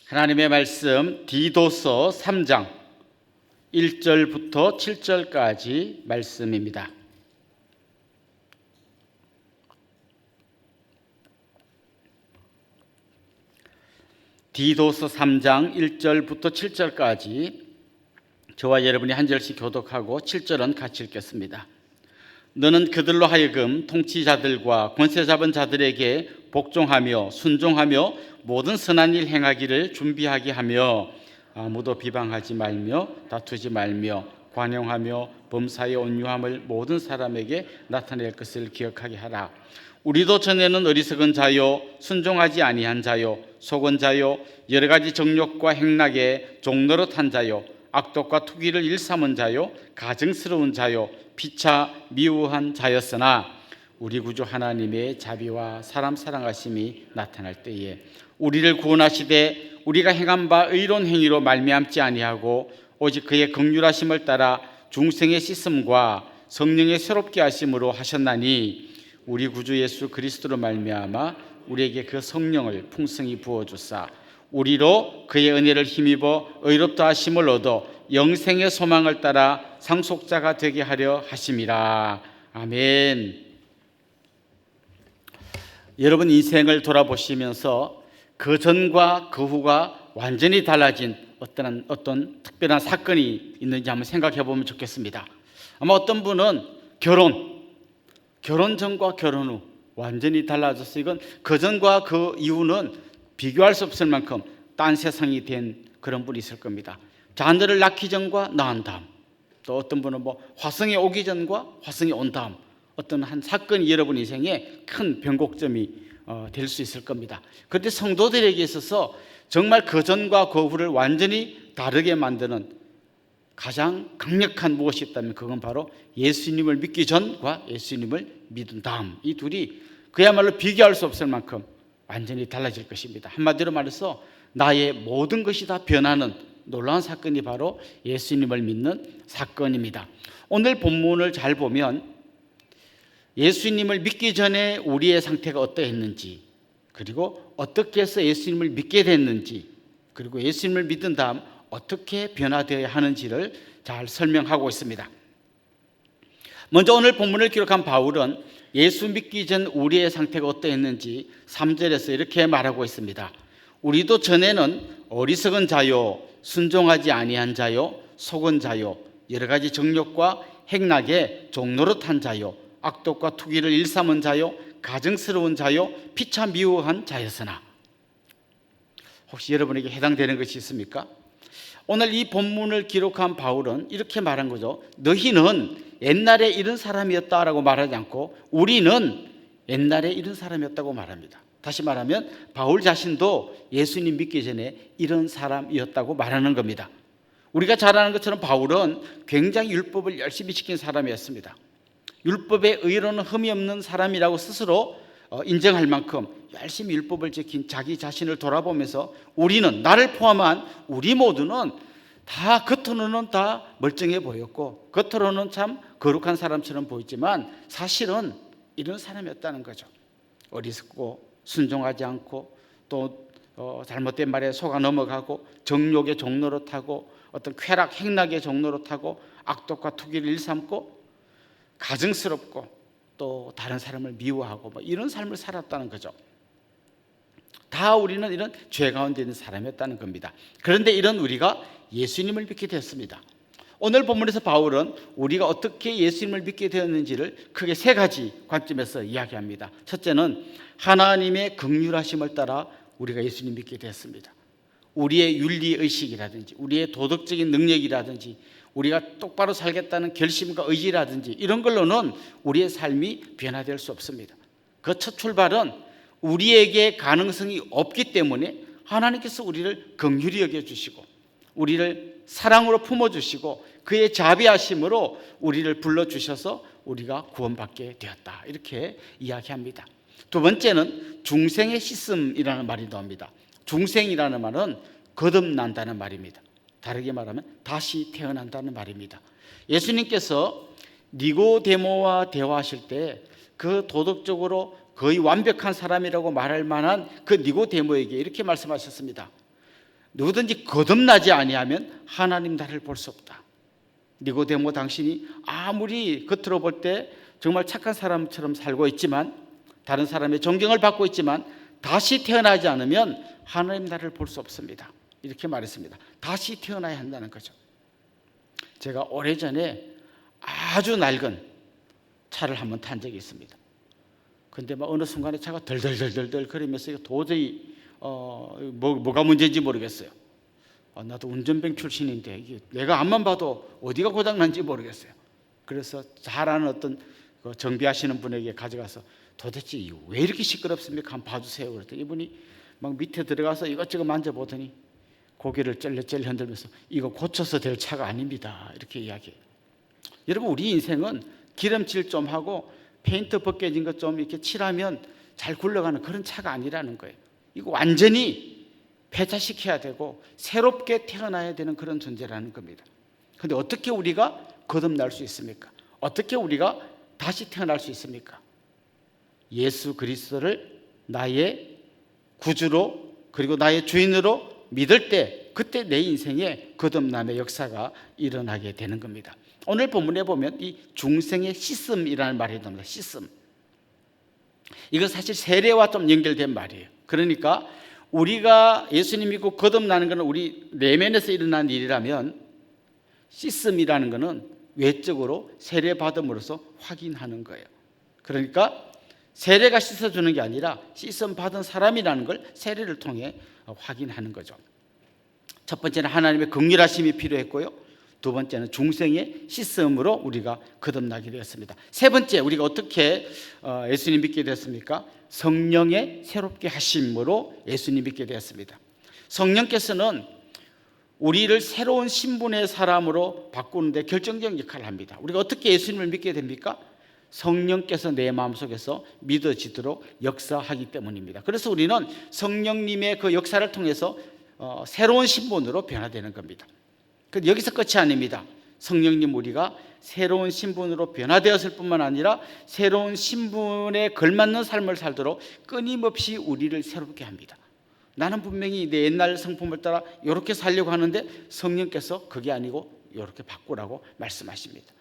하나님의 말씀 디도서 3장 1절부터 7절까지 말씀입니다. 디도서 3장 1절부터 7절까지 저와 여러분이 한 절씩 교독하고 7절은 같이 읽겠습니다. 너는 그들로 하여금 통치자들과 권세 잡은 자들에게 복종하며 순종하며 모든 선한 일 행하기를 준비하게 하며 아무도 비방하지 말며 다투지 말며 관용하며 범사의 온유함을 모든 사람에게 나타낼 것을 기억하게 하라. 우리도 전에는 어리석은 자요 순종하지 아니한 자요 속은 자요 여러 가지 정욕과 행락에 종노릇한 자요 악독과 투기를 일삼은 자요 가증스러운 자요 피차 미워한 자였으나 우리 구주 하나님의 자비와 사람 사랑하심이 나타날 때에 우리를 구원하시되 우리가 행한 바 의로운 행위로 말미암지 아니하고 오직 그의 긍휼하심을 따라 중생의 씻음과 성령의 새롭게 하심으로 하셨나니 우리 구주 예수 그리스도로 말미암아 우리에게 그 성령을 풍성히 부어주사 우리로 그의 은혜를 힘입어 의롭다 하심을 얻어 영생의 소망을 따라 상속자가 되게 하려 하심이라. 아멘. 여러분 인생을 돌아보시면서 그 전과 그 후가 완전히 달라진 어떤 특별한 사건이 있는지 한번 생각해 보면 좋겠습니다. 아마 어떤 분은 결혼 전과 결혼 후 완전히 달라졌어요. 이건 그 전과 그 이후는 비교할 수 없을 만큼 딴 세상이 된 그런 분이 있을 겁니다. 자녀를 낳기 전과 낳은 다음, 또 어떤 분은 화성에 오기 전과 화성에 온 다음 어떤 한 사건이 여러분 인생에 큰 변곡점이 될 수 있을 겁니다. 그런데 성도들에게 있어서 정말 그 전과 그 후를 완전히 다르게 만드는 가장 강력한 무엇이 있다면 그건 바로 예수님을 믿기 전과 예수님을 믿은 다음, 이 둘이 그야말로 비교할 수 없을 만큼 완전히 달라질 것입니다. 한마디로 말해서 나의 모든 것이 다 변하는 놀라운 사건이 바로 예수님을 믿는 사건입니다. 오늘 본문을 잘 보면 예수님을 믿기 전에 우리의 상태가 어떠했는지, 그리고 어떻게 해서 예수님을 믿게 됐는지, 그리고 예수님을 믿은 다음 어떻게 변화되어야 하는지를 잘 설명하고 있습니다. 먼저 오늘 본문을 기록한 바울은 예수 믿기 전 우리의 상태가 어떠했는지 3절에서 이렇게 말하고 있습니다. 우리도 전에는 어리석은 자요 순종하지 아니한 자요 속은 자요 여러 가지 정욕과 행락에 종노릇한 자요 악독과 투기를 일삼은 자요 가증스러운 자요 피차 미워한 자였으나. 혹시 여러분에게 해당되는 것이 있습니까? 오늘 이 본문을 기록한 바울은 이렇게 말한 거죠. 너희는 옛날에 이런 사람이었다라고 말하지 않고 우리는 옛날에 이런 사람이었다고 말합니다. 다시 말하면 바울 자신도 예수님 믿기 전에 이런 사람이었다고 말하는 겁니다. 우리가 잘 아는 것처럼 바울은 굉장히 율법을 열심히 지킨 사람이었습니다. 율법의 의로는 흠이 없는 사람이라고 스스로 인정할 만큼 열심히 율법을 지킨 자기 자신을 돌아보면서 우리는, 나를 포함한 우리 모두는 다 겉으로는 다 멀쩡해 보였고 겉으로는 참 거룩한 사람처럼 보였지만 사실은 이런 사람이었다는 거죠. 어리석고 순종하지 않고 또 잘못된 말에 속아 넘어가고 정욕의 종노릇하고 어떤 쾌락 행락의 종노릇하고 악독과 투기를 일삼고 가증스럽고 또 다른 사람을 미워하고 이런 삶을 살았다는 거죠. 다 우리는 이런 죄 가운데 있는 사람이었다는 겁니다. 그런데 이런 우리가 예수님을 믿게 되었습니다. 오늘 본문에서 바울은 우리가 어떻게 예수님을 믿게 되었는지를 크게 세 가지 관점에서 이야기합니다. 첫째는 하나님의 긍휼하심을 따라 우리가 예수님 믿게 되었습니다. 우리의 윤리의식이라든지 우리의 도덕적인 능력이라든지 우리가 똑바로 살겠다는 결심과 의지라든지 이런 걸로는 우리의 삶이 변화될 수 없습니다. 그 첫 출발은 우리에게 가능성이 없기 때문에 하나님께서 우리를 긍휼히 여겨주시고 우리를 사랑으로 품어주시고 그의 자비하심으로 우리를 불러주셔서 우리가 구원받게 되었다, 이렇게 이야기합니다. 두 번째는 중생의 씻음이라는 말이 나옵니다. 중생이라는 말은 거듭난다는 말입니다. 다르게 말하면 다시 태어난다는 말입니다. 예수님께서 니고데모와 대화하실 때 그 도덕적으로 거의 완벽한 사람이라고 말할 만한 그 니고데모에게 이렇게 말씀하셨습니다. 누구든지 거듭나지 아니하면 하나님 나라를 볼 수 없다. 니고데모 당신이 아무리 겉으로 볼 때 정말 착한 사람처럼 살고 있지만, 다른 사람의 존경을 받고 있지만 다시 태어나지 않으면 하나님 나라를 볼 수 없습니다. 이렇게 말했습니다. 다시 태어나야 한다는 거죠. 제가 오래전에 아주 낡은 차를 한번 탄 적이 있습니다. 근데 막 어느 순간에 차가 덜덜덜덜 거리면서 이거 도저히 뭐가 문제인지 모르겠어요. 나도 운전병 출신인데 이게 내가 앞만 봐도 어디가 고장난지 모르겠어요. 그래서 잘 아는 어떤 정비하시는 분에게 가져가서 도대체 왜 이렇게 시끄럽습니까? 한번 봐주세요. 그랬더니 이분이 막 밑에 들어가서 이것저것 만져보더니 고개를 쩔레쩔레 흔들면서 이거 고쳐서 될 차가 아닙니다. 이렇게 이야기해요. 여러분, 우리 인생은 기름칠 좀 하고 페인트 벗겨진 것 좀 이렇게 칠하면 잘 굴러가는 그런 차가 아니라는 거예요. 이거 완전히 폐차시켜야 되고 새롭게 태어나야 되는 그런 존재라는 겁니다. 그런데 어떻게 우리가 거듭날 수 있습니까? 어떻게 우리가 다시 태어날 수 있습니까? 예수 그리스도를 나의 구주로 그리고 나의 주인으로 믿을 때, 그때 내 인생에 거듭남의 역사가 일어나게 되는 겁니다. 오늘 본문에 보면 이 중생의 씻음이라는 말이 나옵니다. 씻음. 이건 사실 세례와 좀 연결된 말이에요. 그러니까 우리가 예수님 믿고 거듭나는 것은 우리 내면에서 일어난 일이라면, 씻음이라는 것은 외적으로 세례 받음으로써 확인하는 거예요. 그러니까 세례가 씻어주는 게 아니라 씻음 받은 사람이라는 걸 세례를 통해 확인하는 거죠. 첫 번째는 하나님의 긍휼하심이 필요했고요. 두 번째는 중생의 씻음으로 우리가 거듭나게 되었습니다. 세 번째, 우리가 어떻게 예수님 믿게 되었습니까? 성령의 새롭게 하심으로 예수님 믿게 되었습니다. 성령께서는 우리를 새로운 신분의 사람으로 바꾸는 데 결정적인 역할을 합니다. 우리가 어떻게 예수님을 믿게 됩니까? 성령께서 내 마음속에서 믿어지도록 역사하기 때문입니다. 그래서 우리는 성령님의 그 역사를 통해서 새로운 신분으로 변화되는 겁니다. 여기서 끝이 아닙니다. 성령님, 우리가 새로운 신분으로 변화되었을 뿐만 아니라 새로운 신분에 걸맞는 삶을 살도록 끊임없이 우리를 새롭게 합니다. 나는 분명히 내 옛날 성품을 따라 이렇게 살려고 하는데 성령께서 그게 아니고 이렇게 바꾸라고 말씀하십니다.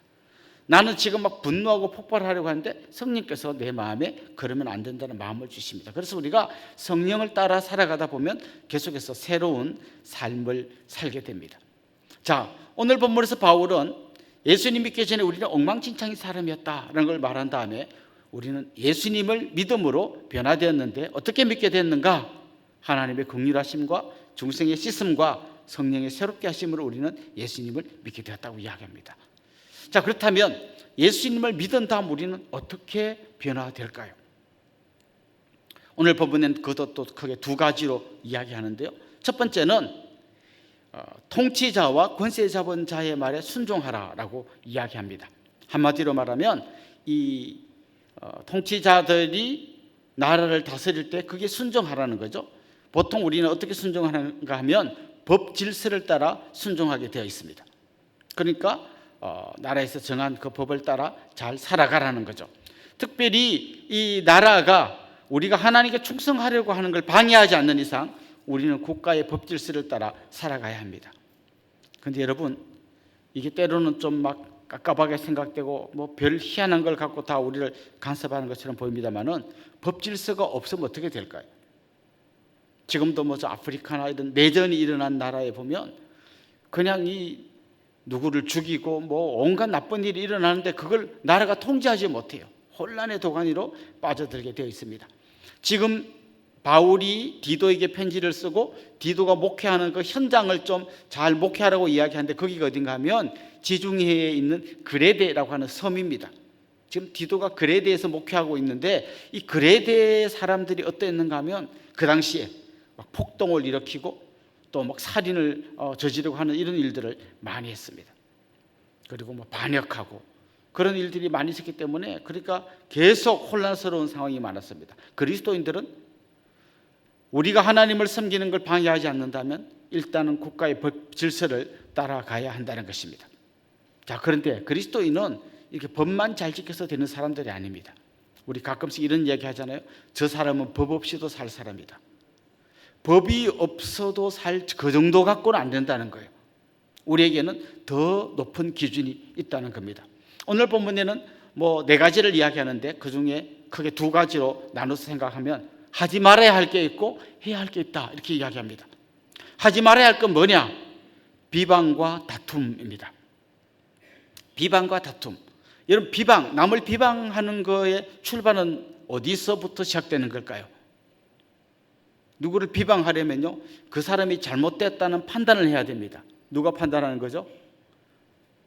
나는 지금 막 분노하고 폭발하려고 하는데 성령께서 내 마음에 그러면 안 된다는 마음을 주십니다. 그래서 우리가 성령을 따라 살아가다 보면 계속해서 새로운 삶을 살게 됩니다. 자, 오늘 본문에서 바울은 예수님 믿기 전에 우리는 엉망진창인 사람이었다라는 걸 말한 다음에 우리는 예수님을 믿음으로 변화되었는데 어떻게 믿게 됐는가? 하나님의 긍휼하심과 중생의 씻음과 성령의 새롭게 하심으로 우리는 예수님을 믿게 되었다고 이야기합니다. 자, 그렇다면 예수님을 믿은 다음 우리는 어떻게 변화될까요? 오늘 본문은 그것도 크게 두 가지로 이야기하는데요. 첫 번째는 통치자와 권세 잡은 자의 말에 순종하라라고 이야기합니다. 한마디로 말하면 이 통치자들이 나라를 다스릴 때 그게 순종하라는 거죠. 보통 우리는 어떻게 순종하는가 하면 법 질서를 따라 순종하게 되어 있습니다. 그러니까 나라에서 정한 그 법을 따라 잘 살아가라는 거죠. 특별히 이 나라가 우리가 하나님께 충성하려고 하는 걸 방해하지 않는 이상 우리는 국가의 법 질서를 따라 살아가야 합니다. 그런데 여러분, 이게 때로는 좀 막 깝깝하게 생각되고 뭐 별 희한한 걸 갖고 다 우리를 간섭하는 것처럼 보입니다만은 법 질서가 없으면 어떻게 될까요? 지금도 뭐 저 아프리카나 이런 내전이 일어난 나라에 보면 그냥 이 누구를 죽이고 뭐 온갖 나쁜 일이 일어나는데 그걸 나라가 통제하지 못해요. 혼란의 도가니로 빠져들게 되어 있습니다. 지금 바울이 디도에게 편지를 쓰고 디도가 목회하는 그 현장을 좀 잘 목회하라고 이야기하는데 거기가 어딘가 하면 지중해에 있는 그레데라고 하는 섬입니다. 지금 디도가 그레데에서 목회하고 있는데 이 그레데 사람들이 어땠는가 하면 그 당시에 막 폭동을 일으키고 또 막 살인을 저지르고 하는 이런 일들을 많이 했습니다. 그리고 뭐 반역하고 그런 일들이 많이 있었기 때문에 그러니까 계속 혼란스러운 상황이 많았습니다. 그리스도인들은 우리가 하나님을 섬기는 걸 방해하지 않는다면 일단은 국가의 법 질서를 따라가야 한다는 것입니다. 자, 그런데 그리스도인은 이렇게 법만 잘 지켜서 되는 사람들이 아닙니다. 우리 가끔씩 이런 이야기 하잖아요. 저 사람은 법 없이도 살 사람이다. 법이 없어도 살 그 정도 갖고는 안 된다는 거예요. 우리에게는 더 높은 기준이 있다는 겁니다. 오늘 본문에는 뭐 4가지를 이야기하는데 그 중에 크게 2가지로 나눠서 생각하면 하지 말아야 할 게 있고 해야 할 게 있다, 이렇게 이야기합니다. 하지 말아야 할 건 뭐냐? 비방과 다툼입니다. 비방과 다툼. 여러분, 비방, 남을 비방하는 거의 출발은 어디서부터 시작되는 걸까요? 누구를 비방하려면요, 그 사람이 잘못됐다는 판단을 해야 됩니다. 누가 판단하는 거죠?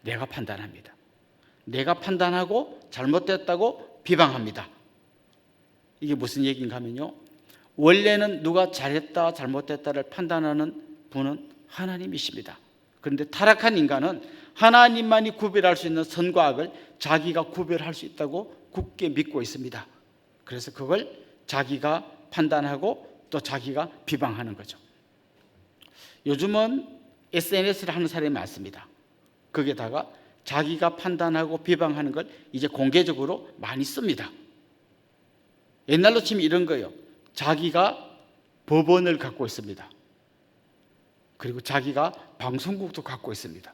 내가 판단합니다. 내가 판단하고 잘못됐다고 비방합니다. 이게 무슨 얘기인가 하면요, 원래는 누가 잘했다 잘못됐다를 판단하는 분은 하나님이십니다. 그런데 타락한 인간은 하나님만이 구별할 수 있는 선과 악을 자기가 구별할 수 있다고 굳게 믿고 있습니다. 그래서 그걸 자기가 판단하고 또 자기가 비방하는 거죠. 요즘은 SNS를 하는 사람이 많습니다. 거기에다가 자기가 판단하고 비방하는 걸 이제 공개적으로 많이 씁니다. 옛날로 치면 이런 거예요. 자기가 법원을 갖고 있습니다. 그리고 자기가 방송국도 갖고 있습니다.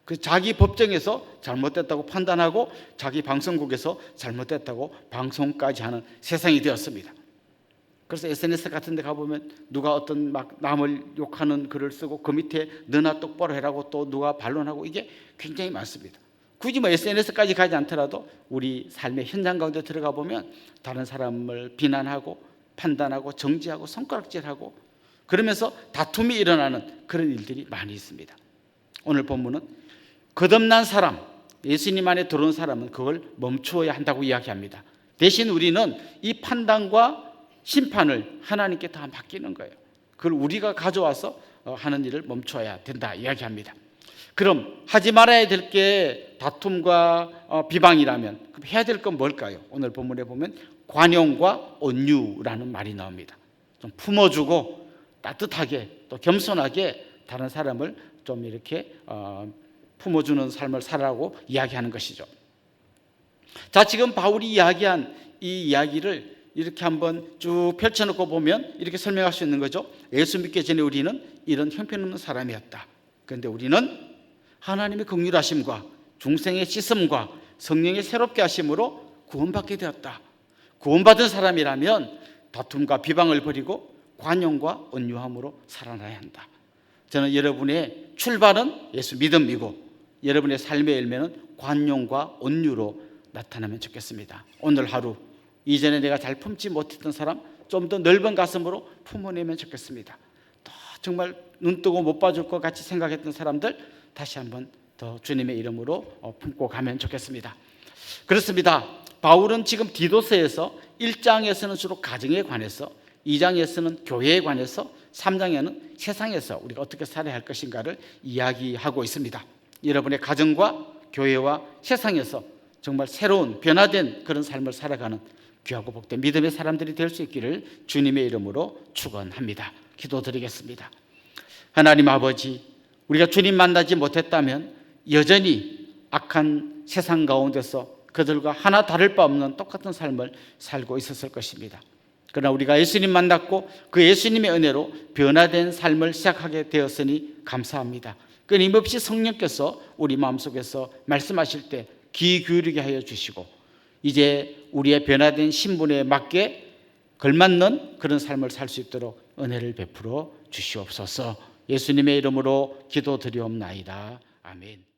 그 자기 법정에서 잘못됐다고 판단하고 자기 방송국에서 잘못됐다고 방송까지 하는 세상이 되었습니다. 그래서 SNS 같은 데 가보면 누가 어떤 막 남을 욕하는 글을 쓰고 그 밑에 너나 똑바로 해라고 또 누가 반론하고, 이게 굉장히 많습니다. 굳이 뭐 SNS까지 가지 않더라도 우리 삶의 현장 가운데 들어가 보면 다른 사람을 비난하고 판단하고 정죄하고 손가락질하고 그러면서 다툼이 일어나는 그런 일들이 많이 있습니다. 오늘 본문은 거듭난 사람, 예수님 안에 들어온 사람은 그걸 멈추어야 한다고 이야기합니다. 대신 우리는 이 판단과 심판을 하나님께 다 맡기는 거예요. 그걸 우리가 가져와서 하는 일을 멈춰야 된다 이야기합니다. 그럼 하지 말아야 될 게 다툼과 비방이라면 그럼 해야 될 건 뭘까요? 오늘 본문에 보면 관용과 온유라는 말이 나옵니다. 좀 품어주고 따뜻하게 또 겸손하게 다른 사람을 좀 이렇게 품어주는 삶을 살아라고 이야기하는 것이죠. 자, 지금 바울이 이야기한 이 이야기를 이렇게 한번 쭉 펼쳐놓고 보면 이렇게 설명할 수 있는 거죠. 예수 믿기 전에 우리는 이런 형편없는 사람이었다. 그런데 우리는 하나님의 긍휼하심과 중생의 씻음과 성령의 새롭게 하심으로 구원받게 되었다. 구원받은 사람이라면 다툼과 비방을 버리고 관용과 온유함으로 살아나야 한다. 저는 여러분의 출발은 예수 믿음이고 여러분의 삶의 열매는 관용과 온유로 나타나면 좋겠습니다. 오늘 하루 이전에 내가 잘 품지 못했던 사람 좀 더 넓은 가슴으로 품어내면 좋겠습니다. 또 정말 눈 뜨고 못 봐줄 것 같이 생각했던 사람들 다시 한번 더 주님의 이름으로 품고 가면 좋겠습니다. 그렇습니다. 바울은 지금 디도서에서 1장에서는 주로 가정에 관해서, 2장에서는 교회에 관해서, 3장에는 세상에서 우리가 어떻게 살아야 할 것인가를 이야기하고 있습니다. 여러분의 가정과 교회와 세상에서 정말 새로운 변화된 그런 삶을 살아가는 귀하고 복된 믿음의 사람들이 될 수 있기를 주님의 이름으로 축원합니다. 기도드리겠습니다. 하나님 아버지, 우리가 주님 만나지 못했다면 여전히 악한 세상 가운데서 그들과 하나 다를 바 없는 똑같은 삶을 살고 있었을 것입니다. 그러나 우리가 예수님 만났고 그 예수님의 은혜로 변화된 삶을 시작하게 되었으니 감사합니다. 끊임없이 성령께서 우리 마음속에서 말씀하실 때 귀 기울이게 하여 주시고 이제 우리의 변화된 신분에 맞게 걸맞는 그런 삶을 살 수 있도록 은혜를 베풀어 주시옵소서. 예수님의 이름으로 기도드리옵나이다. 아멘.